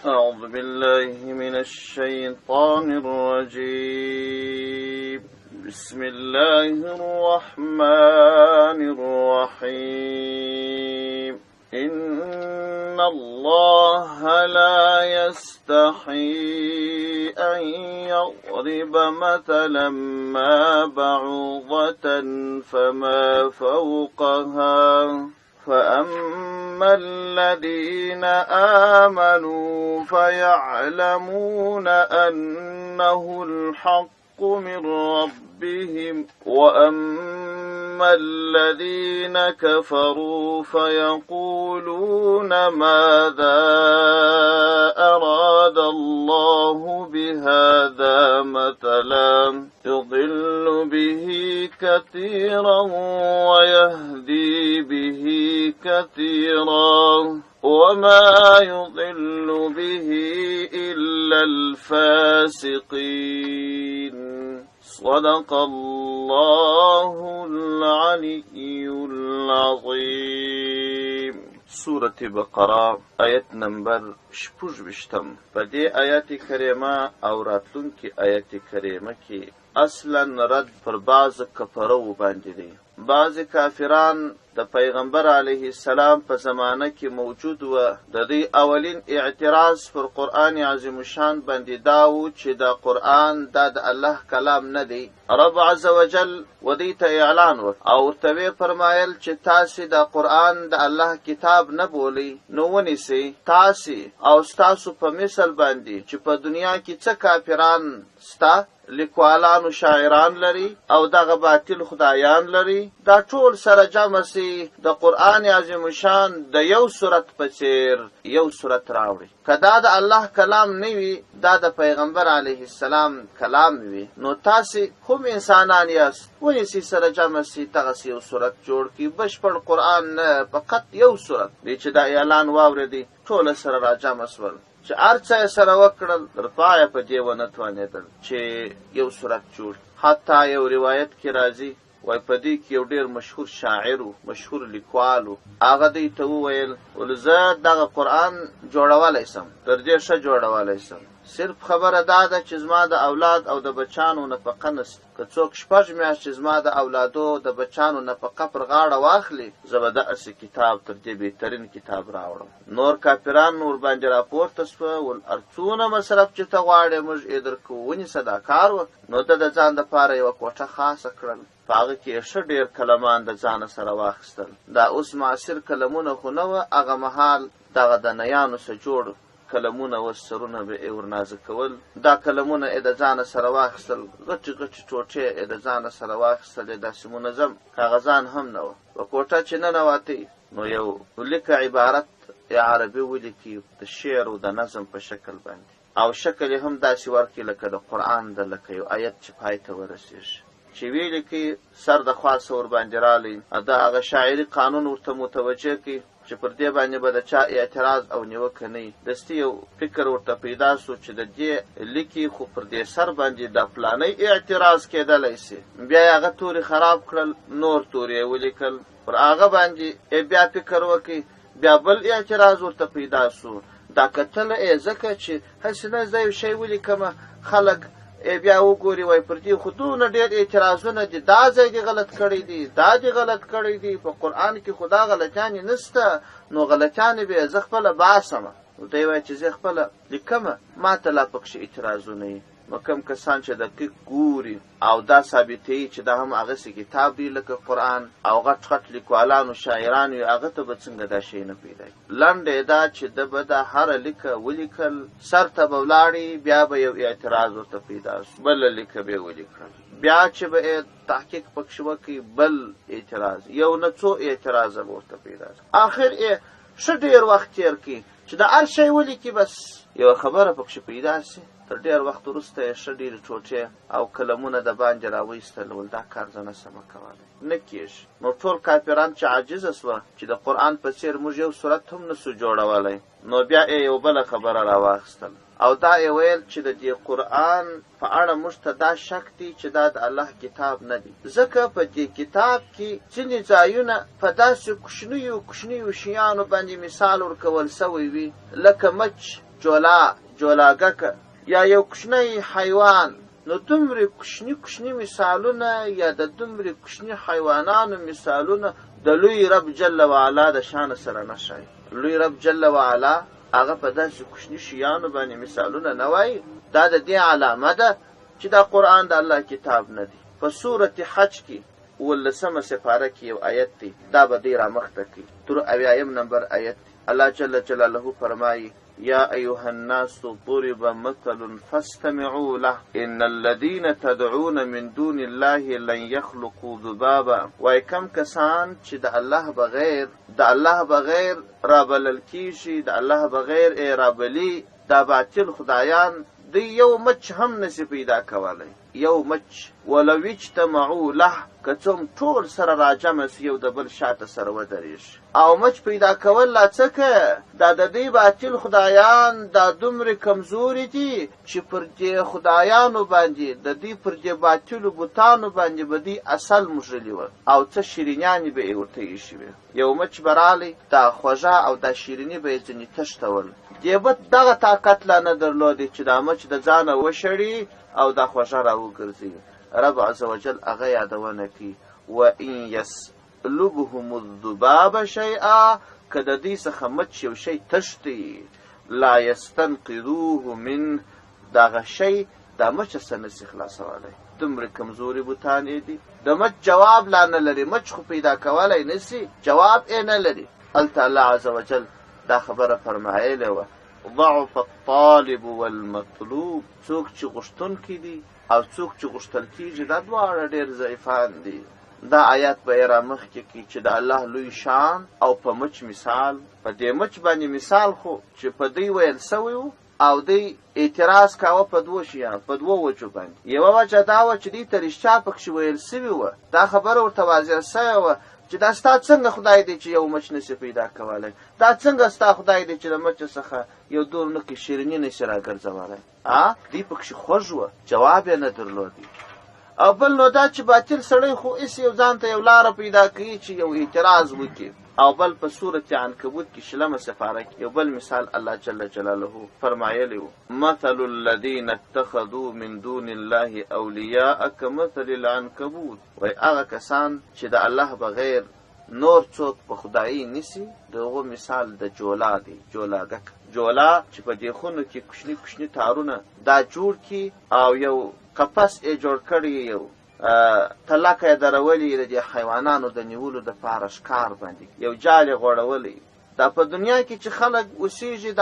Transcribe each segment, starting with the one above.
أعوذ بالله من الشيطان الرجيم. بسم الله الرحمن الرحيم. إن الله لا يستحي أن يضرب مثلا ما بعوضة فما فوقها فأما الذين آمنوا فيعلمون أنه الحق من ربهم وأما الذين كفروا فيقولون ماذا أراد الله بهذا مثلا يضل به كثيرا ويهدي به كثيرا وما يضل به إلا الفاسقين. صدق الله العلي العظيم. سورة بقرة آیت نمبر 26. په دې آیت کریمه او راتلونکي آیت کریمه کې اصلا رد پر بعض کفرو باندې دی. بعض کافران د پیغمبر علیه السلام په زمانه کې موجود و. د دې اولین اعتراض پر قرآن عظیم شان باندې دا و چې دا قرآن دا د الله کلام نه دی. رب عز وجل و دې ته اعلان وکړ او ورته ویې فرمایل چې تاسې دا قرآن د الله کتاب نه بولئ، نو ونیسئ تاسې او ستاسو په مثل باندې چې په دنیا کې څه کافران ستا لیکوالانو شاعران لري او دغه باطل خدایان لري، دا ټول سره جمع سي د قرآن عظیم شان د یو سورت په څیر یو سورت راوړي. که دا د الله کلام نه وي، دا د پیغمبر علیه السلام کلام وي، نو تاسې هم انسانان یاست، ونیسئ سره جمع سي دغسې یو سورت جوړ کړي. بشپړ قرآن نه، فقط یو سورت دی چې دا اعلان واورېدی ټوله سره راجمع سول چې هر څه یې سره وکړل، تر پایه په دې ونه توانېدل چې یو سورت جوړ. حتی یو روایت کې راځي وای په دې کې یو ډېر مشهور شاعر و، مشهور لیکوال و. هغه دوی ته وویل ول زه دغه قرآن جوړولی سم، تر دې ښه جوړولی سم، صرف خبره دا ده چې زما د اولاد او د بچانو نفقه نشته. که څوک 6 میاشتې زما د اولادو د بچانو نفقه پر غاړه واخلي، زه به داسې کتاب تر دې بهترین کتاب راوړم. نور کافران نور باندې راپورته سوه ول هر څونه مصرف چې ته غواړې موږ یې درکوو، ونیسه دا کار وکړه. نو ده د ځان دپاره یوه کوټه خاصه کړل، په هغه کې یې ښه ډېر کلمان د ځانه سره واخیستل. دا اوس معاصر کلمونه خو نه وه، هغه مهال دغه د نیانو څه جوړ کلمونه و، سرونه به یې ورنازه کول. دا کلمونه یې د ځانه سره واخیستل، غټې غټې ټوټې یې د ځانه سره واخیستل، یې داسې منظم کاغذان هم نه وه. په کوټه چې ننوتی نو یو لیکه عبارت یا عربي ولیکي د شعر او د نظم په شکل باندې، او شکل یې هم داسې ورکړي لکه د قرآن د لکه یو آیت چې پای ته ورسېږي. چې ویلي کې سر د خواصه ور باندې رالی، دا هغه شاعري قانون ورته متوجه کړي چې پر دې باندې به د چا اعتراض او نیوکه نه وي. دستي یو فکر ورته پیدا سو چې د دې لیکي خو پر دې سر باندې د فلانۍ اعتراض کېدلی سي. بیا یې هغه توري خراب کړل، نور توري یې ولیکل، پر هغه باندې بیا فکر وکړي، بیا بل اعتراض ورته پیدا سو. دا کتله یې ځکه چې هسې نه زه یو شی ولیکمه، خلک بیا وګوري وای پر دې خو دونه ډېر اعتراضونه دي، دا ځای دې غلط کړی دی، دا دې غلط کړی دی، په قرآن کې خو دا غلطیانې نسته، نو غلطیانې به زه خپله باسمه. دی وایي چې زه خپله لیکمه، ما ته لا پکښې اعتراضونه یي. نو کوم کسان چې دقیق ګوري او دا ثابتوي چې دا هم هغسې کتاب دی لکه قرآن، او غټ غټ لیکوالانو شاعران وي، هغه ته به څنګه دا شی نه پیدا کړي. لنډه یې دا چې ده به دا هره لیکه ولیکل، سر ته به ولاړې، بیا به یو اعتراض ورته پیدا سو، بله لیکه به یې ولیکل، بیا چې به تحقیق پکښې وکړي بل اعتراض، یو نه څو اعتراضه به ورته پیدا سو. آخر یې ښه ډېر وخت تېر کړي چې د هر شی ولیکي، بس یوه خبره پکښې پیدا سي. تر ډېر وخت وروسته یې ښه ډېرې ټوټې او کلمونه د باندې راوایستل، ول دا کار زه نسمه کولی، نه کېږي. نو ټول کافران چې عاجزه سوه چې د قرآن په څېر موږ یو صورت هم نسو جوړولی، نو بیا یې یو بله خبره راواخیستل، او دا یې ویل چې د دې قرآن په اړه موږ ته دا شک دی چې دا د الله کتاب نه دی، ځکه په دې کتاب کې ځینې ځایونه په داسې کوچنیو شیانو باندې مثال ورکول سوی وي، لکه مچ جولاګک یا یو کوچنی حیوان، نو دومره کوچني مثالونه یا د دومره کوچني حیوانانو مثالونه د لوی رب جل وعلا د شان سره نشي. لوی رب جل وعلا هغه په داسې کوچني شیانو باندې مثالونه نه وایي. دا د دې علامه ده چې دا قرآن د الله کتاب نه دی. په سورة حج کې 18 سپاره کې یو آیت دی، دا به دې رامخته کړي تر 80 نمبر آیت. الله جل جلاله فرمایي: یا ایها الناس ضرب مثل فاستمعوا له ان الذين تدعون من دون الله لن يخلقوا ذبابا. وای کم کسان چې د الله بغیر رابلل کیږي، د الله بغیر رابلی دا باطل خدایان دی یو مچ هم نسی پیدا کولی. یو مچ ولو اجتمعوا له، که څوم ټول سره راجمع سي یو د بل شاته سره ودرېږي او مچ پیدا کول لا څه دا د دې باطل خدایان دا دومره کمزوري دي چې پر دې خدایانو باندې د دې پر دې باطلو بوتانو باندې به دې اصل مژلي وه او څه شیرینیانې به یې ورته ایښي وې. یو مچ به رالی دا خوږه او دا شیریني به یې ځینې تښتول. دیبت دغه طاقت لا نه درلودی چې دا مچ د ځانه وشړي او دا خوږه راوګرځي. رب عز وجل هغه یادونه کوي: وان یسلبهم الذباب شیئا، که د دې څخه مچ یو شی تښتي، لا یستنقذوه منه، دغه شی دا مچ څه نسي خلاصولی. دومره کمزوري بوتانې دي. د مچ جواب لا نه لري، مچ خو پیدا کولی نسي، جواب یې نه لري. هلته الله عز وجل دا خبره فرمایلې وه: ضعف الطالب والمطلوب. څوک چې غوښتونکي دي او څوک چې غوښتل کېږي دا دواړه ډېر ضعیفان دي. دا آیات به یې رامخکې کړي چې د الله لوی شان او په مچ مثال، په دې مچ باندې مثال خو چې په دوی ویل سوی و او دوی اعتراض کاوه په دوو شیانو، په دوو وجو باندې. یوه وجه دا وه چې دوی ته رښتیا پکښې ویل سوي وه، دا خبره ورته واضح سوې وه چې دا ستا څنګه خدای دی چې یو مچ نسي پیدا کولی، دا څنګه ستا خدای دی چې د مچ څخه یو دور نقې شیریني نسي راګرځولی. دوی پکښې خوږ وه، جواب یې نه درلودی. او بل نو دا چې باطل سړی خو ایس یو ځان ته یو لاره پیدا کوي چې یو اعتراض وکړي. او بل په سورة عنکبوت کې 20 سپاره کې یو بل مثال الله جل جلاله فرمایلی و: مثل الذین اتخذوا من دون الله اولیاء کمثل العنکبوت. وای هغه کسان چې د الله بغیر نور څوک په خدایي نیسي، دغه مثال د جولا دی، جولاګک. جولا چې په دې خونو کې کوچني تارونه دا جوړ کی او یو قفس یې جوړ کړی، یو تلکه یې درولې د دې حیوانانو د نیولو دپاره ښکار باندې، یو جال یې غوړولی. دا په دنیا کې چې خلک اوسېږي د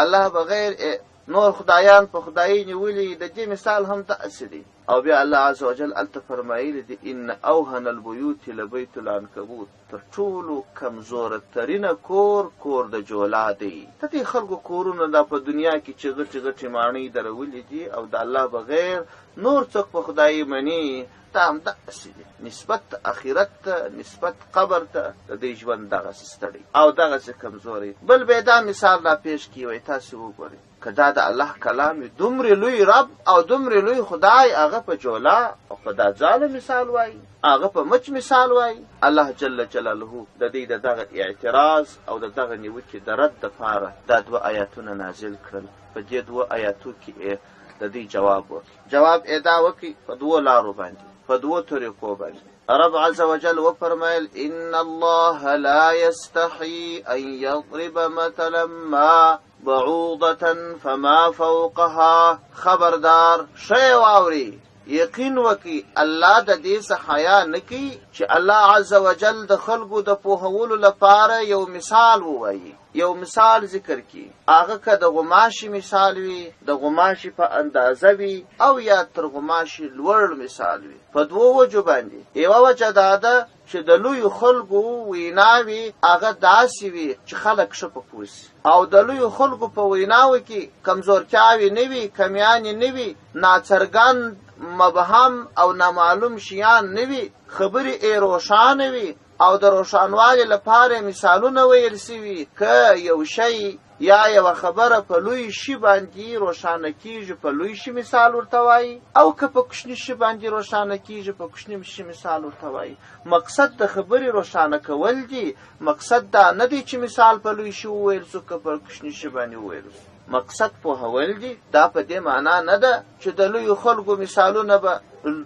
الله بغیر نور خدایان په خدایي نیولي، د دې مثال هم داسې دی. او بیا الله عز وجل هلته فرمایلی دی: ان اوهن البیوت لبیت العنکبوت. تر ټولو کمزوره ترینه کور د جولا دی. د دې خلکو کورونه دا په دنیا کې چې غټې ماڼۍ درولي دي او د الله بغیر نور څوک په خدایي مني، دا هم داسې دی. نسبت اخرت ته، نسبت قبر ته د دې ژوند دغسې ستړی او دغسې کمزوری. بل به دا مثال را پیش کړي، وایي تاسې وګورئ که دا د الله کلام وي، دومره لوی رب او دومره لوی خدای هغه په جولا او په دا ځاله مثال وایي، هغه په مچ مثال وایي. الله جل جلاله د دې د دغه اعتراض او د دغه نیوکې د رد دپاره دا 2 آیاتونه نازل کړل. په دې 2 آیاتو کې د دې جواب یې دا وکړي په 2 لارو باندې، په 2 طریقو باندې. رب عز وجل وفرمایل: ان الله لا يستحي ان يضرب مثلا ما بعوضة فما فوقها. خبردار شی واوري، یقین وکي الله د دې څخه حیا نکي چې الله عز وجل د خلقو د پوهولو لپاره یو مثال ووایي، یو مثال ذکر کی. هغه که د غماشي مثال وي، د غماشي په اندازه وي، او یا تر غماشي لوړ مثال وي. په 2 وجو باندې. یوه وجه دا ده چې د لویو خلقو ویناوي هغه داسې وي چې خلک ښه په پوه سي، او د لویو خلقو په ویناوو کې کمزورتیاوې نه وي، کمیانې نه وي، ناڅرګند مبهم او نامعلوم شیان نه وي، خبرې روښانه وي او د روښانوالي لپاره مثالونه ویل سوي. که یو شی یا یوه خبره په لوی شي باندې روښانه کېږي په لوی شي مثال ورته وایي، او که په کوچني شي باندې روښانه کېږي په کوچني شي مثال ورته وایي. مقصد د خبرې روښانه کول دي، مقصد دا نه دی چې مثال په لوی شي وویل سو که په کوچني شي باندې وویل سو. مقصد پوهول دي. دا په دې معنا نه ده چې د لویو خلکو مثالونه به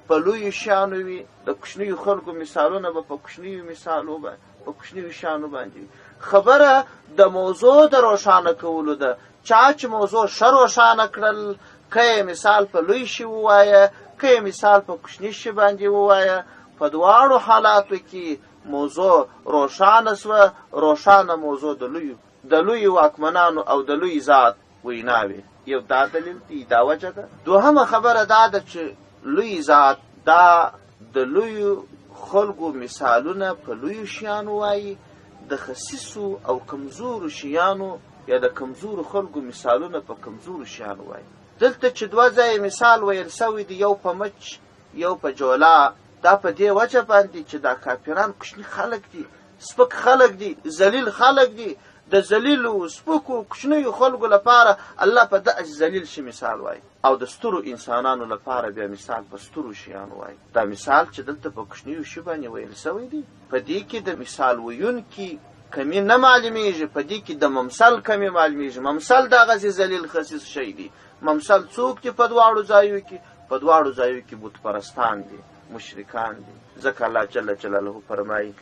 په لویو شیانو وي، د کوچنیو خلکو مثالونه به په کوچنیو مثالو په کوچنیو شیانو باندې وي. خبره د موضوع د روښانه کولو ده. چا چې موضوع ښه روښانه کړل، که یې مثال په لوی شي ووایه، که یې مثال په کوچني شي باندې ووایه، په دواړو حالاتو کې موضوع روښانه سوه. روښانه موضوع د لویو واکمنانو او د لوی ذات ویناوي. یو دا دلیل دی، دا وجه ده. دوهمه خبره دا ده چې لوی ذات دا د لویو خلکو مثالونه په لویو شیانو وایي، د خسیسو او کمزورو شیانو یا د کمزورو خلکو مثالونه په کمزورو شیانو وایي. دلته چې دوه ځایه مثال ویل سوی دی، یو په مچ یو په جولا، دا په دې وجه باندې چې دا کافران کوچني خلک دي، سپک خلک دي، ذلیل خلک دي. د ذلیلو سپکو کوچنیو خلکو لپاره الله په داسې ذلیل شي مثال وایي، او د سترو انسانانو لپاره بیا مثال په سترو شیانو وایي. دا مثال چې دلته په کوچنیو شي باندې ویل سوی دی، په دې کې د مثال ویونکي کمی نه معلومیږي، په دې کې د ممثل کمی معلومیږي. ممثل دغسې ذلیل خسیس شی دی. ممثل څوک دي په دواړو ځایو کې؟ په دواړو ځایو کې بت پرستان دي، مشرکان دي. ځکه الله جل جلاله فرمایي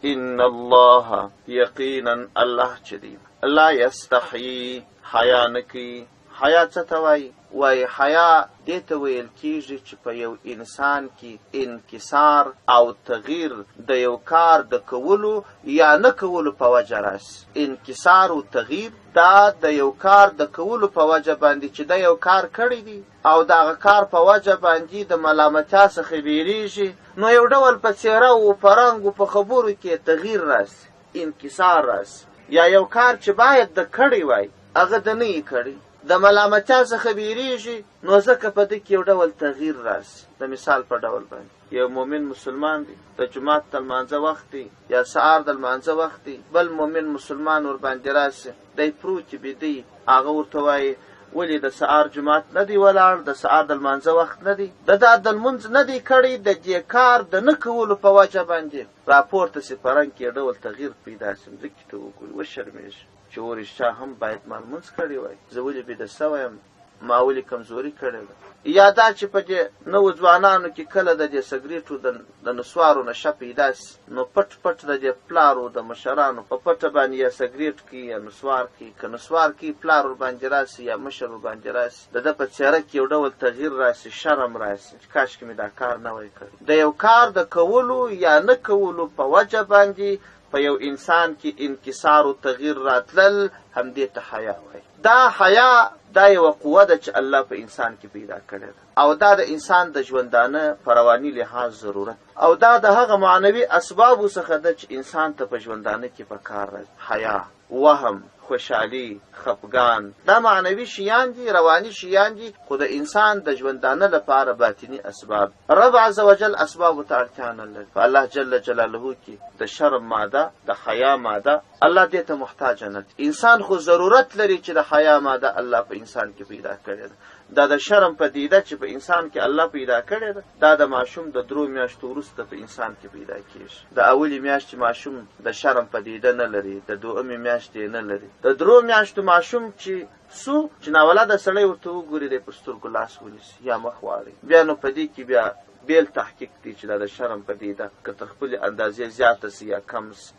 ان الله یقینا الله چې دی لا یستحیی حیا نه کوي. حیا څه ته وایي؟ وایي حیا دې ته ویل کېږي چې په یو انسان کې انکسار او تغییر د یو کار د کولو یا نه کولو په وجه راسي. انکسار او تغییر دا د یو کار د کولو په وجه باندې چې د یو کار کړی دی او دغه کار په وجه باندې د ملامتیا څخه بیریږي، نو یو ډول په څېره او په رنګ او په خبرو کې تغییر راسي، انکسار راسي. یا یو کار چې باید د کړی وای هغه د نه یې کړی، د ملامتیا څخه بیریږي، نو ځکه په دې کې یو ډول تغییر راسي. د مثال په ډول باندې یو مؤمن مسلمان دی، د جماعت د لمانځه وخت دی یا سهار د لمانځه وخت دی، بل مؤمن مسلمان ور باندې راسي، دی پروت بیدی، هغه ورته وایي ولې د سهار جماعت نه دی ولاړ، د سهار د لمانځه وخت نه دی، د لمونځ نه دی کړی، د دې کار د نه کولو په وجه باندې راپورته سي په رنګ کې یو ډول تغییر پیدا سي. ځکه ته وګورې وشرمېږي چې ورشته هم باید ما لمونځ کړی وای، زه ولې بېده سوی یم، ما ولې کمزوري کړې ده. یا دا چې په دې نوو ځوانانو کې کله د دې سګریټو د نسوارو نشه پیدا سي، نو پټ پټ د دې پلارو د مشرانو په پټه باندې یا سګریټ کوي یا نسوار کوي. که نسوار کوي پلار ور باندې راسي یا مشر ور باندې راسي، د ده په څېره کې یو ډول تغییر راسي، شرم راسي، کاشکې مې دا کار نه وای کړی. د یو کار د کولو یا نه کولو په وجه باندې په یو انسان کې انکسار او تغییر راتلل، همدې ته حیا وایي. دا حیا دا یوه قوه ده چې الله په انسان کې پیدا کړې ده، او دا د انسان د ژوندانه په رواني لحاظ ضرورت، او دا د هغه معنوي اسبابو څخه ده چې انسان ته په ژوندانه کې په کار راځي. حیا، وهم، خوشحالي، خفګان، دا معنوي شیان دي، رواني شیان دي، خو د انسان د ژوندانه لپاره باطني اسباب. رب عز وجل اسبابو ته اړتیا نه لري. په الله جل جلاله کې د شرم ماده، د حیا ماده، الله دې ته محتاج نه دی. انسان خو ضرورت لري چې د حیا ماده الله په انسان کې پیدا کړې ده. دا د شرم پدیده چې په انسان کې الله پیدا کړې ده، دا د ماشوم د 3 میاشتو وروسته په انسان کې پیدا کېږي. د اولې میاشتې ماشوم د شرم پدیده نه لري، د 2مې میاشتې نه لري. د 3 میاشتو ماشوم چې ناولده سړی ورته وګوري دی په سترګو لاس ونیسي یا مخ واړوي، بیا نو په دې کې بیا بیل تحقیق دی چې دا د شرم پدیده که تر خپلې اندازې زیاته سي یا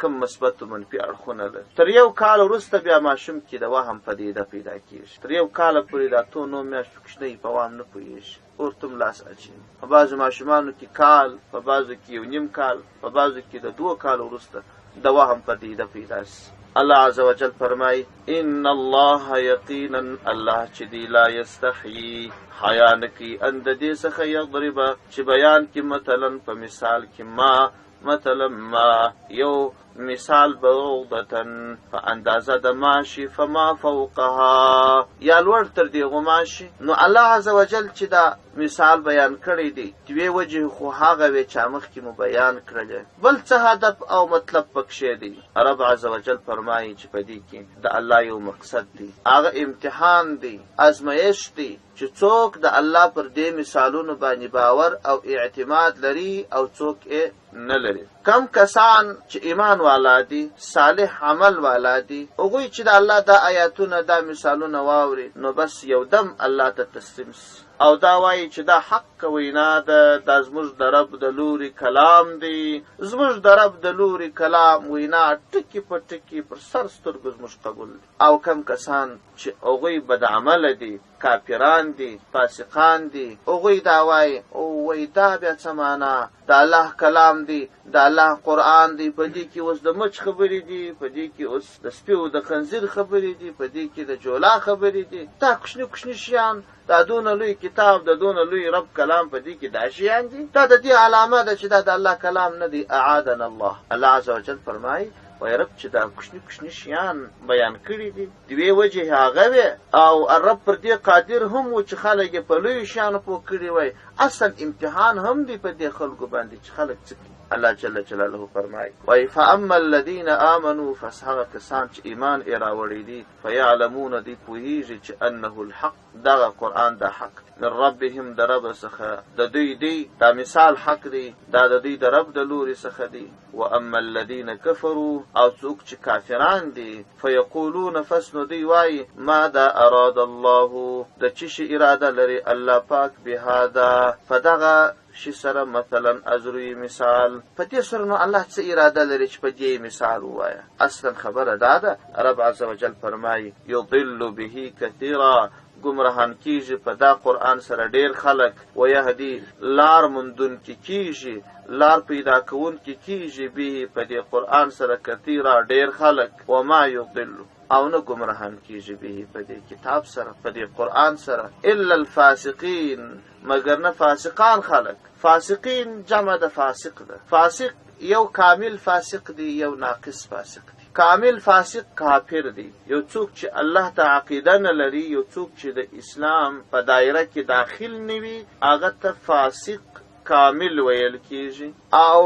کم مثبت و منفي اړخونه لري. تر 1 کال وروسته بیا ماشوم کې د وهم پدیده پیدا کېږي. تر 1 کاله پورې دا 9 میاشتو کوچنی په وهم نه پوهېږي، ورته هم لاس اچوي. په بعضو ماشومانو کې کال، په بعضو کې 1.5 کال، په بعضو کې د 2 کالو وروسته د وهم پدیده پیدا سي. الله عز وجل فرمای ان الله یقینا الله چې دی لا یستحیی حیا نکی اند دې څخه یضرب چې بیان کې مثلا په مثال کې ما یو مثال بعوضتن په اندازه د ماشي فما فوقها یا لوړ تر دې غماشي. نو الله عزوجل چې دا مثال بیان کړی دی دوی وجه خو هغه وی چې مخکې مو بیان کړل، بل څه هدف او مطلب پکښې دی. رب عزوجل فرمایي چې په دې کې د الله یو مقصد دی، هغه امتحان دی، ازمایش دی چې څوک د الله پر دې مثالونو باندې باور او اعتماد لري او څوک یې نه لري. کم کسان چې ایمان والا دي، صالح عمل والا دي، هغوی چې د الله دا آیاتونه دا مثالونه واوري نو بس یو دم الله ته تسلیم او دا وایي چې دا حق وینا ده، دا زموږ د رب د لوري کلام دی، زموږ د رب د لوري کلام وینا ټکي په ټکي پر سر سترګو زموږ قبول دی. او کم کسان چې هغوی بد عمله دي، کافران دي، فاسقان دي، هغوی دا وایي او وایي دا بیا څه معنا، د الله کلام دی، د الله قرآن دی، په دې کې اوس د مچ خبرې دي، په دې کې اوس د سپیو د خنزیر خبرې دي، په دې کې د جولا خبرې دي، دا کوچني کوچني شیان، دا دونه لوی کتاب، د دونه لوی رب کلام، په دې کې دا شیان دي. دا د دې علامه ده چې دا د الله کلام نه دی. اعاذنا الله. الله عزوجل فرمایي وای رب چې دا کوچني کوچني شیان بیان کړي دي دوی وجه هغه وي او رب پر دې قادر هم و چې خلک په لوی شیانو پوه کړي وای. اصل امتحان هم دی په دې خلکو باندې چې خلک څه کوي. الله جل جلاله فرمایي وای فاما الذين امنوا فسهغه کسان چې ایمان یې راوړی دي فیعلمون دی پوهیږي چې انه الحق، دغه قرآن دا حق دی من ربهم، د رب څخه د دوی دی، دا مثال حق دی، دا د دوی د رب د لوري څخه دی. واما الذين كفروا او څوک چې کافران دي فیقولون فسنو دی وای ماذا اراد الله، د چی شي اراده لري الله پاک بهذا، فدغه شي سره مثلا ازروی مثال په دې سره نو الله څه اراده لري چې په دې مثال وایا. اصلا خبره دا ده رب عزوجل فرمایي یضل به کثیرا، گمراهان کیږي په دا قرآن سره ډیر خلک، ویهدي لار مندون کی کیږي، لار پیدا کون کی کیږي به په دې قرآن سره کثیرا ډیر خلک، وما یضل او نه گمراهان کیږي به په دې کتاب سره، په دې قرآن سره الا الفاسقین، مگر نه فاسقان خلق. فاسقین جمع د فاسق ده. فاسق یو کامل فاسق دی، یو ناقص فاسق دی. کامل فاسق کافر دی، یو څوک چې الله ته عقیده نه لري، یو څوک چې د اسلام په دایره کې داخل نوي، هغه ته فاسق کامل ویل کیږي. او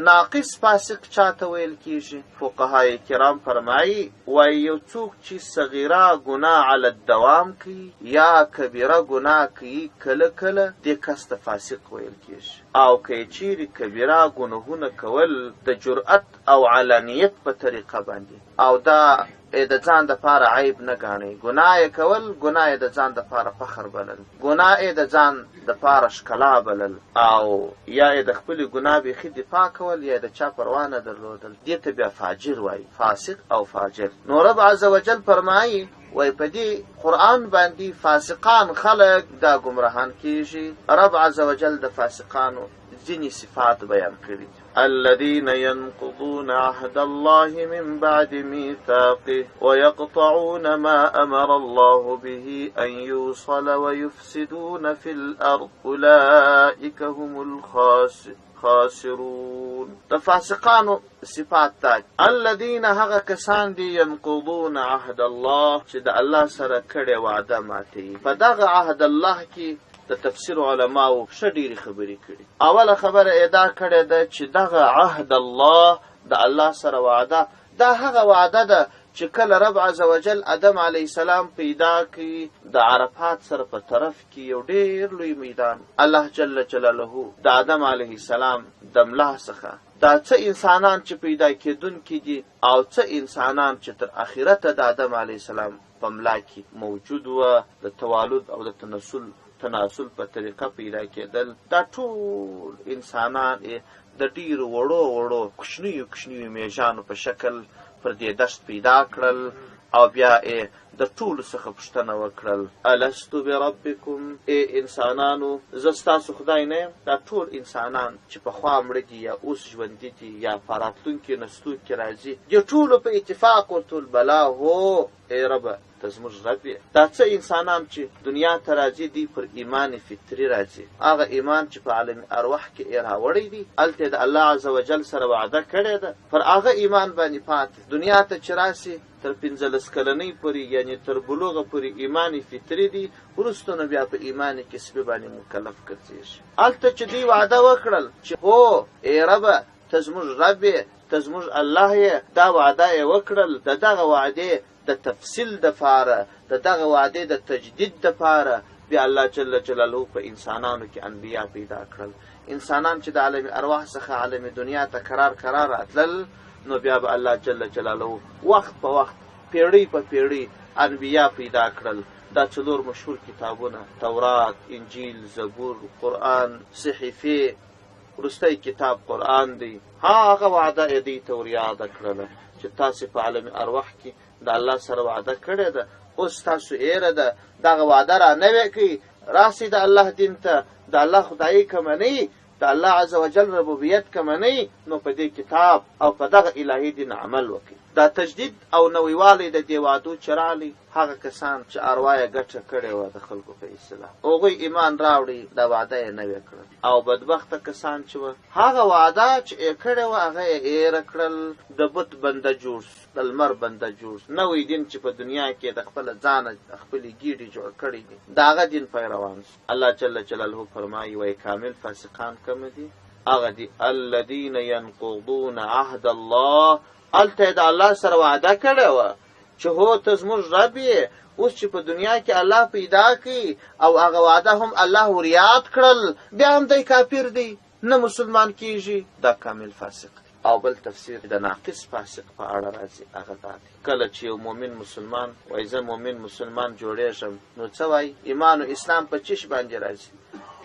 ناقص فاسق چاته ویل کیږي؟ فقهای کرام فرمایي وای یو څوک چې صغیره ګناه علی الدوام کوي یا کبیره ګناه کوي کله کله، دې کس ته فاسق ویل کیږي. او که چیرې کبیره ګناهونه کول د جرأت او علانیت په طریقه باندې او دا د ځان د پاره عیب نه ګاڼي، ګناه کول ګناه د ځان د پاره فخر بلل، ګناه د ځان د پاره ښکلا بلل، او یا د خپل ګناه بیخي دفاع کول یا د چا پروا نه درلودل، دې ته بیا فاجر وایي، فاسق او فاجر. نو رب عزوجل فرمایي وای په دې قرآن باندې فاسقان خلق دا گمراهان کیږي. رب عزوجل د فاسقانو ځینې صفات بیان کړي. الذين ينقضون عهد الله من بعد ميثاقه ويقطعون ما أمر الله به أن يوصل ويفسدون في الأرض أولئك هم الخاسرون. تفاسقان صفات تاج الذين هغه کسان دي ينقضون عهد الله چې د الله سره کړي وعده ماتي. په دغه عهد الله کې د تفسیر علماو ډېرې خبرې کړي. اوله خبره ادا کړې ده چې دغه عهد الله د الله سره وعده، دا هغه وعده ده چې کله رب عزوجل آدم علیه السلام پیدا کړي د عرفات سره په طرف کې یو ډېر لوی میدان، الله جل جلاله د آدم علیه السلام د ملا څخه دا څه انسانان چې پیدا کېدونکي دي او څه انسانان چې تر آخرته د آدم علیه السلام په ملا کې موجود وه، د توالد او د تناسل په طریقه پیدا کېدل، دا ټول انسانان د ډیرو وړو کوچنیو میژانو په شکل پر دې دشت پیدا کړل او بیا د ټولو څخه پوښتنه وکړل الستو بربکم، انسانانو زه ستاسو خدای نه یم؟ دا ټول انسانان چې پخوا مړه دي یا اوس ژوندي دي یا په راتلونکي نسلو کې راځي، دې ټولو په اتفاق ورته بلا هو ای ربه ته زموږ رب یې. دا څه انسانان چې دنیا ته راځي دی پر ایمان فطري راځي، هغه ایمان چې په عالم ارواح کې یې راوړی دی، هلته د الله عز وجل سره وعده کړې ده، پر هغه ایمان باندې پاتې دنیا ته چې راسي تر 15 کلنۍ پورې، یعنی تر بلوغه پورې ایمان فطري دی، وروسته نو بیا په ایمان کسبي باندې مکلف ګرځېږي. هلته چې دوی وعده وکړل چې هو ای ربه ته زموږ رب یې، ته زموږ الله یې، دا وعده یې وکړل، د دغه وعدې د تفصیل دپاره، د دغه وعدې د تجدید دپاره بیا الله جل جلاله په انسانانو کې انبیا پیدا کړل. انسانان چې د عالم ارواح څخه عالم دنیا ته قرار راتلل، نو بیا به الله جل جلاله وخت په وخت، پیړۍ په پیړۍ انبیا پیدا کړل. دا 4 مشهور کتابونه، تورات، انجیل، زبور، قرآن، صحیفې، وروستی کتاب قرآن دی. هغه وعده یې دوی ته وریاده کړله چې تاسې په عالم ارواح کې د الله سره وعده کړې ده، اوس تاسو ایره ده دغه وعده را نوې کړئ، راسئ د الله دین ته، د الله خدایي که منئ، د الله عز وجل ربوبیت که منئ، نو په دې کتاب او په دغه الهي دین عمل وکړئ. دا تجدید او نویوالی د دې وعدو چې راغلی، هغه کسان چې اروا یې ګټه کړې وه د خلکو په اصطلاح، هغوی ایمان راوړي، دا وعده یې نوې کړل. او بدبخته کسان چې وه، هغه وعده چې یې کړې وه هغه یې ایره کړل، د بت بنده جوړ سو، د لمر بنده جوړ سو. نوی دین چې په دنیا کې د خپله ځانه خپلې ګیډې جوړ کړی دي، د هغه دین پیروان سو. الله جل جلاله فرمایي وایي کامل فاسقان کوم دي؟ هغه دي الذین ینقضون عهد الله. هلته د الله سره وعده کړې وه چې هو ته زموږ رب یې، اوس چې په دنیا کې الله پیدا کړي او هغه وعده هم الله ورياد کړل، بیا هم دی کافر دی، نه مسلمان کیږي، دا کامل فاسق دی. او بل تفسیر د ناقص فاسق په اړه راځي، هغه دا دی کله چې یو مؤمن مسلمان وایي زه مؤمن مسلمان جوړېږم، نو څه وایي؟ ایمان و اسلام په چیش باندې راځي؟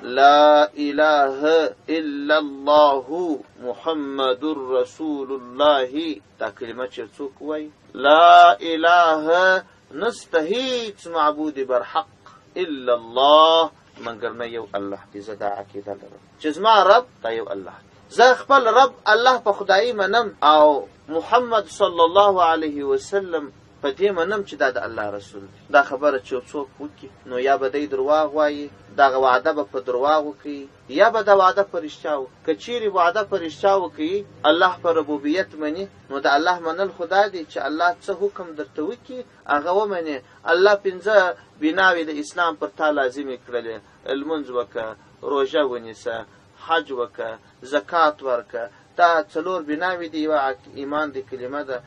لا اله الا الله محمد رسول الله. دا کلمه چې څوک وایي لا اله، نسته هیڅ معبود برحق الا الله مگر نه یو الله دی. زه دا عقیده لرم چې زما رب دا یو الله دی، زه خپل رب الله په خدایي منم او محمد صلی الله علیه وسلم په دې منم چې دا د الله رسول دی. دا خبره چې څوک وکړي نو یا به دی درواغ وایي، دغه وعده به په درواغ وکړي، یا به دا وعده په رښتیا وکړي. که چیرې وعده په رښتیا وکړي، الله په ربوبیت مني، نو د الله منل خدا دی چې الله څه حکم درته وکړي هغه ومنې. الله 5 بناوې د اسلام پر تا لازمې کړلې، لمونځ وکړه، روژه ونیسه، حج وکړه، زکات ورکړه. دا 4 بناوې دي، یوه ایمان دی کلمه ده،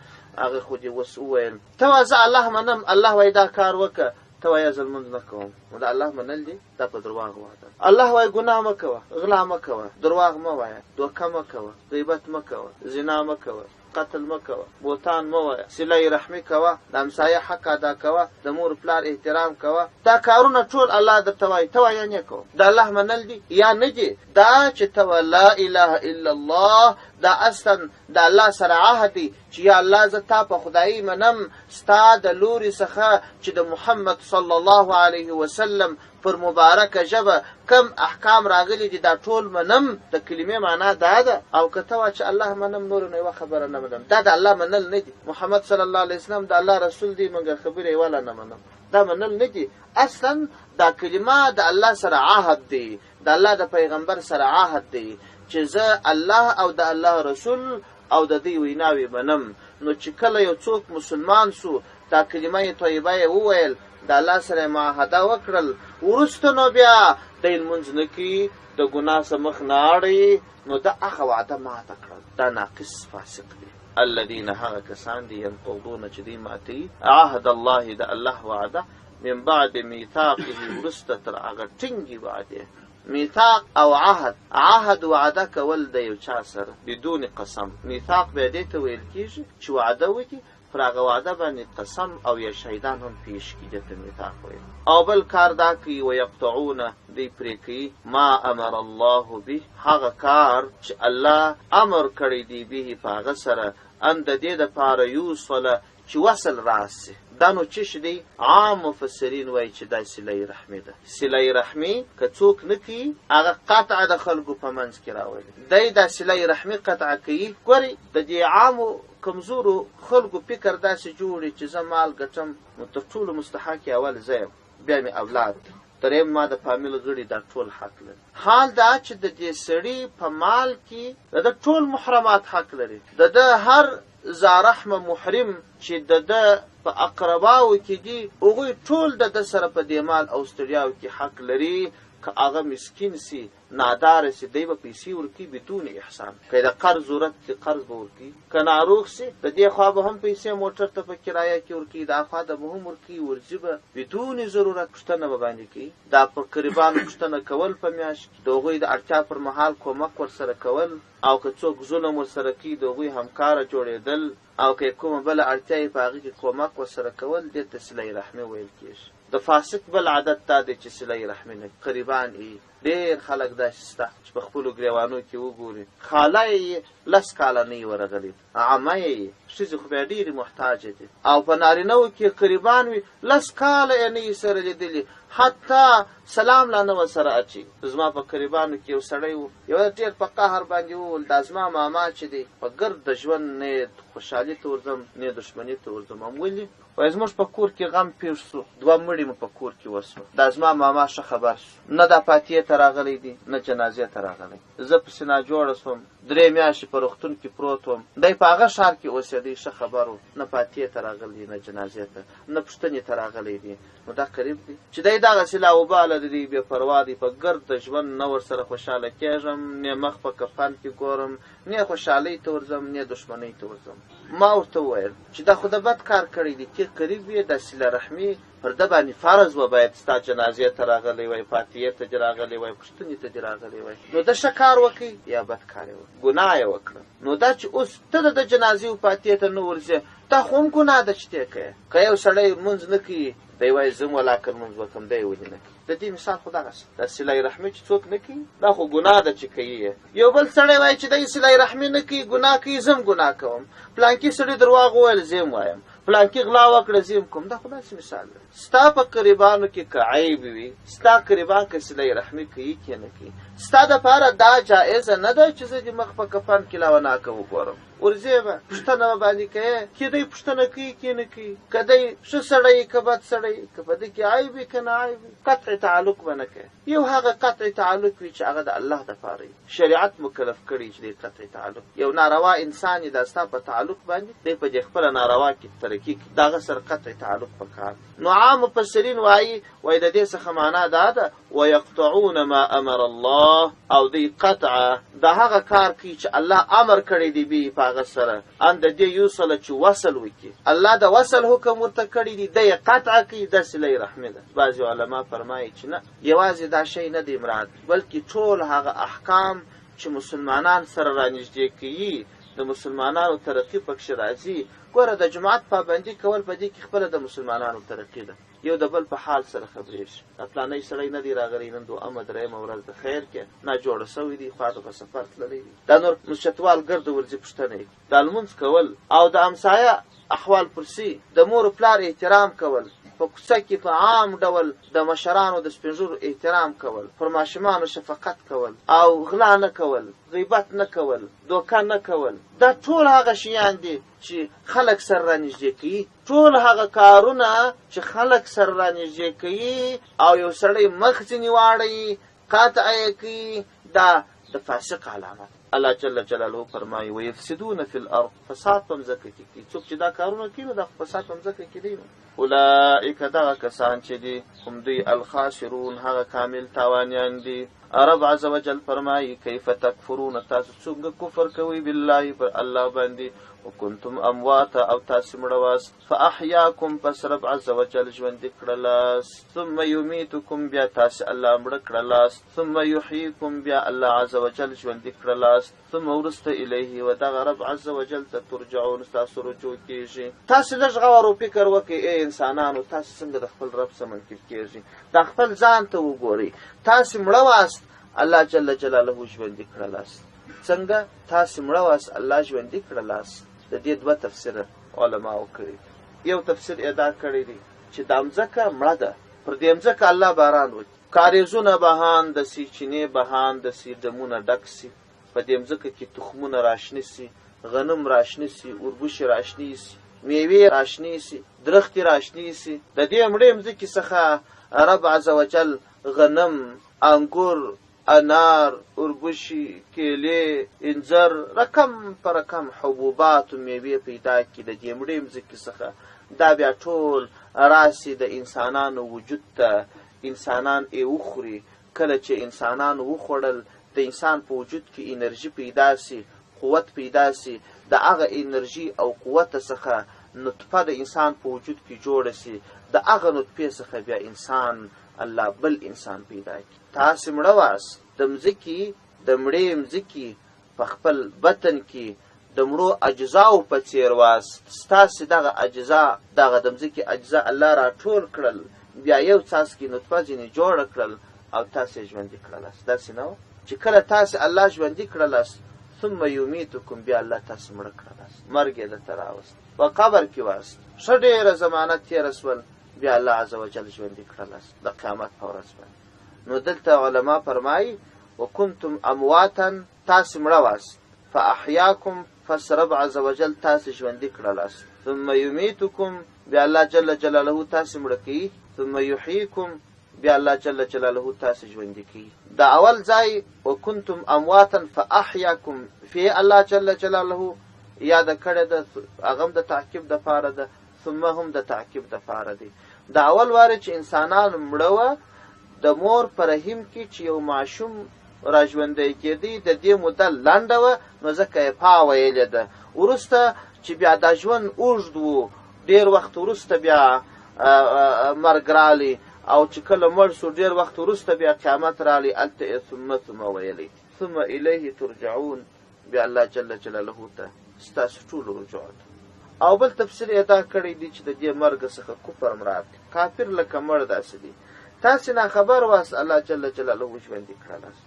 هغه خو دې اوس وویل. ته وایه زه الله منم، الله وایي دا کار وکړه، ته وایه زه لمونځ نه کوم، نو د الله منل دی دا په درواغ وعده. الله وایي ګناه مه کوه، غلا مه کوه، درواغ مه وایه، دوکه مه کوه، غیبت مه کوه، زنا مه کوه، قتل مه کوه، بوتان مه وایه، صله رحمي کوه، د همسایه حق ادا کوه، د مور پلار احترام کوه. دا کارونه ټول الله درته وایي، ته وایه نه کوه. د الله منل دي یا نه دي؟ دا چې ته لا اله الا الله، دا اصلا د الله سره عهد دی چې یا الله زه تا په خدایي منم، ستا د لوري څخه چې د محمد صلی الله علیه وسلم پر مبارکه ژبه کم احکام راغلي دي دا ټول منم. د کلمې معنا دا ده. او که ته وایه چې الله منم، نور نو یوه خبره نه منم، دا د الله منل نه دي. محمد صلی الله علیه وسلم د الله رسول دی، مګر خبرې یې ولا نه منم، دا منل نه دي. اصلا دا کلمه د الله سره عهد دی، د الله د پیغمبر سره عهد دی چې زه الله او د الله رسول او د دې ویناوې منم. نو چې کله یو څوک مسلمان سو، دا کلمه طیبه یې وویل، د الله سره معاهده وکړل، وروسته نو بیا دی لمونځ نه کوي، د ګناه څخه مخ نه اړوي، نو دا هغه وعده ماته کړل، دا ناقص فاسق دی. الذین هغه کسان دي ینقضون چې دوی ماتوي عهد الله، د الله وعده، من بعد میثاقه، وروسته تر هغه ټینګې وعدې. میثاق او عهد، عهد وعده کول د یو چا سره بدون قسم. میثاق به دې ته ویل کېږي چې وعده وکړي، پر هغه وعده باندې قسم او یا شهیدان هم پیش کړي، دې ته میثاق ویل. او بل کار دا کوي ویقطعون، دوی پرې کوي ما امر الله به، هغه کار چې الله امر کړی دی به په هغه سره، ان د دې دپاره یوصله چې وصل راسي، دا نو چې دی عام مفسرین وایي چې دا صله رحمي ده. صله رحمي که څوک نه کوي هغه قطع د خلکو په منځ کې راولي. دی دا صله رحمي قطع کوي. ګورئ د دې عامو کمزورو خلکو فکر داسې جوړي چې زه مال ګټم نو تر ټولو مستحق اول زه یم، بیا مې اولاد دریم ما د فامیل غړي دا ټول حق لري. حال دا چې د دې سړي په مال کې د ټول محرمات حق لري. د هر زارحمه محرم چې د په اقرباو کې دي هغوی ټول د سره په دې مال او ستړیاو کې حق لري. که هغه مسکین سي نادار سي دی به پیسې ورکي بدون احسان. که د قرض ضرورت کې قرض به ورکي. که ناروغ سي د دې خوا به هم پیسې موټر ته په کرایه کې ورکي، دا خوا ته به هم ورکي، ورځي به بدون ضرورت پوښتنه به باندې کوي. دا په قربانو پوښتنه کول په میاشت کې د هغوی د اړتیا پر مهال کومک ورسره کول، او که څوک ظلم ورسره کوي د هغوی همکاره جوړېدل، او که کومه بله اړتیا یې په هغې کې کومک ورسره کول، دې ته صله رحمي ویل کېږي. د فاسق بل عادت دا دی چې صله رحمي نه قریبان یې ډېر خلک داسې شته چې په خپلو ګریوانو کې وګوري خاله یې 10 کاله نه وي ورغلي، عمه یې ښځې خو بیا ډېرې محتاجه دي، او په نارینهو کې قریبان وي 10 کاله یې نه وي سره لیدلي، حتی سلام لا نه ورسره اچي. زما په قریبانو کې یو سړی و، یوه ډېر په قهر باندې وویل دا زما ماما چې دی په ګرد د ژوند نه خوشحالي ته ورځم نه دښمني ته ورځم. ولې؟ وایي زموږ په کور کې غم پېښ سو، 2 مړي مو په کور کې وسوه، دا زما ماما ښه خبر سو، نه دا فاتحې ته راغلی دی نه جنازې ته راغلی. زه پسې ناجوړه سوم، 3 میاشتې په روغتون کې پروت وم. دی په هغه ښار کې اوسېدی، ښه خبر و، نه فاتحې ته راغلی نه جنازې ته نه پوښتنې ته راغلی دی. نو دا قریب دی چې دی دغسې لاوباله دی، بې پروا دی، په ګرد د ژوند نه ورسره خوشحاله کېږم، نه مخ په کفن کې ګورم، نه خوشحالۍ ته ورځم نه دښمنۍ ته ورځم. ما ورته وویل چې دا خو د بد کار کړی دی، ته قریب وې د صله رحمي پر ده باندې فرض و، باید ستا جنازې ته راغلی وای، فاتحې ته دې راغلی وای، پوښتنې ته دې راغلی وای. نو ده ښه کار وکړي یا بد کار یې وکړي، ګناه یې وکړه. نو دا چې اوس ته د جنازې او فاتحې ته نه ورځې، دا خو هم ګناه ده چې ته کوې. که یو سړی لمونځ نه کوي دی وایي زه هم ولاکه لمونځ وکړم، دی یې ولې نه کوي. د دې مثال خو دغسې دا صله رحمي چې څوک نه کوي دا خو ګناه ده چې کوي یې. یو بل سړی وایي چې دی صله رحمي نه کوي، ګناه کوي، زه هم ګناه کوم. پلانکي سړي درواغ وویل زه هم وایم، پلانکي غلا وکړه زه هم کوم. دا خو داسې مثال دی. ستا په قریبانو کې که عیب وي، ستا قریبان که صله رحمي کوي که نه کوي، ستا دپاره دا جایزه نه ده چې زه د مخ په کفن کې لوناکه وګورم. ورځې به پوښتنه به باندې کوې، که دی پوښتنه کوي که نه کوي، که دی ښه سړی که بد سړی، که په ده کې عیب وي که نه عیب وي، قطع تعلق به نه کوي. یو هغه قطع تعلق وي چې هغه د الله دپاره وي، شریعت مکلف کړي چې دی قطع تعلق. یو ناروا انسان یې دا ستا په تعلق باندې دی په دې خپله ناروا کې ترقي کوي، د هغه سره قطع تعلق پکار. نو عام مفسرین وایي د دې څخه معنا دا ده ویقطعون ما امر الله، او دی قطعه د هغه کار کوي چې الله امر کړی دی به په هغه سره ان د دې یوصله چې وصل وکړي. الله د وصل حکم ورته کړی دی، دی قطعه کوي، د صله رحمي ده. بعضې علما فرمایي چې نه، یوازې دا شی نه دی مراد، بلکې ټول هغه احکام چې مسلمانان سره رانږدې کوي، د مسلمانانو ترقي پکښې راځي. ګوره د جماعت پابندي کول په دې کې خپله د مسلمانانو ترقي ده. یو د بل په حال سره خبرېږي، فلانی سړی نه دی راغلی نن 2 درېیمه ورځ د خیر کې ناجوړه سوی دی، خواته په سفر تللی دی، دا نور مسجدوال ګرده ورځي پوښتنه یې، دا لمونځ کول او د امسایه احوال پرسي، د مور و پلار احترام کول، په کوڅه کې په عام ډول د مشرانو د سپین ږیرو احترام کول، پر ماشومانو شفقت کول، او غلا نه کول، غیبت نه کول، دوکه نه کول. دا ټول هغه شیان دي چې خلک سره رانږدې کوي، ټول هغه کارونه چې خلک سره رانږدې کوي او یو سړی مخ ځینې واړوي، قطعه یې کوي، دا د فاسق علامه. الله جل جلاله فرمایي ويفسدون في الارض، فساد په مځکه کې کوي. څوک چې دا کارونه کوي نو دا فساد په مځکه کې دی. اولئک دغه کسان چې دي هم دوی الخاسرون، هغه کامل تاوانیان دي. رب عز وجل فرمایي کیف تکفرون، تاسو څنګه کفر کوئ بالله پر الله باندې، وکنتم امواتا او تاسو مړه واست، فاحیاکم پس رب عز وجل ژوندي کړلاست، ثم یمیتکم بیا تاسو الله مړه کړلاست، ثم یحییکم بیا الله عز وجل ژوندي کړلاست، ثم ورسته الیه و دغه رب عز وجل ته ترجعون، تاسو رجوع کیږي. تاسو لږ غور او فکر وکړئ ای انسانانو، تاسو څنګه د خپل رب سره منکر کیږي؟ دا خپل ځان ته وګورئ. تاسو مړه واست، الله جل جلاله ژوندي کړلاست. څنګه تاسو مړه واست الله ژوندي کړلاست؟ د دې 2 تفسیر علماو کړي. یو تفسیر ادا کړی دی چې دا مځکه مړه ده، پر دې مځکه الله باران وکړي، کاریزونه بهان د سي، چینې بهان د سي، ډمونه ډک سي، په دې مځکه کې تخمونه راشنه سي، غنم راشنه سي، اوربوشي راشنه سي، میوې راشنه سي، درختې راشنه سي. د دې مړې مځکې څخه رب عز وجل غنم، انګور، انار، اوربوشي، کیلې، انځر، رقم پر رقم حبوبات و میوې پیدا کړي د دې مړې مځکې څخه. دا بیا ټول راسي د انسانانو وجود ته، انسانان یې وخوري. کله چې انسانانو وخوړل د انسان په وجود کې انرژي پیدا سي، قوت پیدا سي، د هغه انرژي او قوت څخه نطفه د انسان په وجود کې جوړه سي، د هغه نطفې څخه بیا انسان الله بل انسان پیدا کړي. تاسې مړه واست، د مځکې د مړې مځکې په خپل بطن کې د مړو اجزاو په څیر واست. ستاسې دغه اجزا، دغه د مځکې اجزا الله راټول کړل، بیا یو څاڅکي نطفه ځینې جوړه کړل او تاسې ژوندي کړلاست. داسې نه و چې کله تاسې الله ژوندي کړلاست ثم یمیتکم، بیا الله تاسې مړه کړلاست، مرګ یې درته راوست، په قبر کې واست، ښه ډېره زمانه تېره سول، بیا الله عز وجل ژوندي کړلاست د قیامت په ورځ باندې. نو دلته علما فرمایي وکنتم امواتا، تاسې مړه واست، فاحیاکم، پس رب عز وجل تاسې ژوندي کړلاست، ثم یمیتکم، بیا الله جل جلاله تاسې مړه کوي، ثم یحییکم، بیا الله جل جلاله تاسې ژوندي کوي. دا اول ځای وکنتم امواتا فاحیاکم فی الله جل جلاله یاده کړې ده، هغه هم د تعقیب دپاره ده، ثم هم د تعقیب دپاره دی. دا اول واره چې انسانان مړه وه د مور په رحم کې چې یو ماشوم را ژوندی کېدی، د دې موده لنډه وه، نو ځکه یې پا ویلې ده. وروسته چې بیا دا ژوند اوږد و، ډېر وخت وروسته بیا مرګ رالی، او چې کله مړ سو ډېر وخت وروسته بیا قیامت رالی، هلته یې ثم ویلی، ثم الیه ترجعون، بیا الله جل جلاله ته ستاسو ټولو رجوع ده. او بل تفسیر ادا کړی دی چې د دې مرګ څخه کفر مراد، کافر لکه مړ داسې دی. تاسې ناخبر واست، الله جل جلاله ژوندي کړلاست.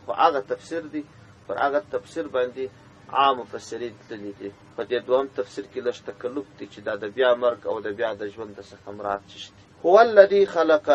خو هغه تفسیر دی، پر هغه تفسیر باندې عام مفسرین تللي دي. په دې دوهم تفسیر کې لږ تکلف دی چې دا د بیا مرګ او د بیا د ژوند څخه مراد څه دي. هو الذي خلق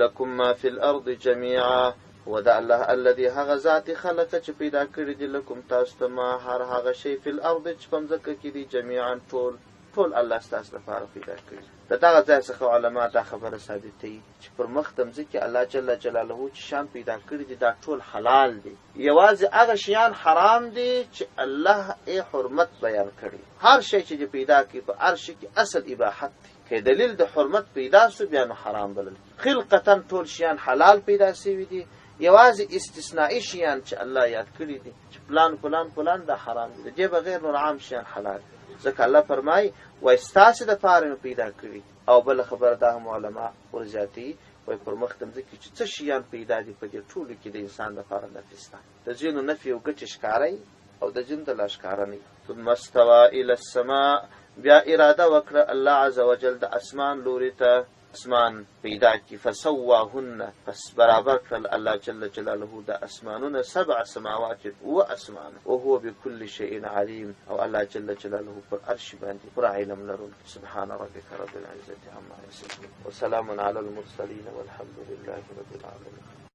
لكم ما في الارض جميعا، و دا الله الذي هغه ذات خلق چې پیدا کړی دی لکم تاسو ته ما هر هغه شی فی الارض چې په مځکه کې دی جميعا، ټول الله ستاسو لپاره پیدا کړی. د دغه ځای څخه علما دا خبره ثابتوي چې پر مخ د مځکې الله جل جلاله چې شیان پیدا کړي دي دا ټول حلال دي، یوازې هغه شیان حرام دي چې الله یې حرمت بیان کړي. هر شی چې پیدا کړي په هر شي کې اصل اباحت دی، که دلیل د حرمت پیدا سو بیا نو حرام بلل. خلقتا ټول شیان حلال پیدا سوي دي، یوازې استثنائي شیان چې الله یاد کړي دي چې فلان فلان فلان دا حرام دي، د دې بغیر نور عام شیان حلال دي. ځکه الله فرمایي وایي ستاسې دپاره مې پیدا کړي. او بله خبره دا هم علما ورزیاتوي، وایي پر مخ د مځکې چې څه شیان پیدا دي په دې ټولو کې د انسان دپاره نفي شته، د ځینو نفي او ګټې ښکاره او د ځینو د لا ښکاره نه. ثم استوى الى السماء، بیا اراده وکړه الله عز وجل د اسمان لوري ته، اسمان پیدا کی، فسواهن، پس برابر کړل الله جل جلاله د اسمانونه، 7 سماوات و اسمان، وهو بكل شيء عليم، او الله جل جلاله پر عرش باندې پر علم لرونکی. سبحان ربك رب العزة عما يصفون، وسلام على المرسلين، والحمد لله رب العالمين.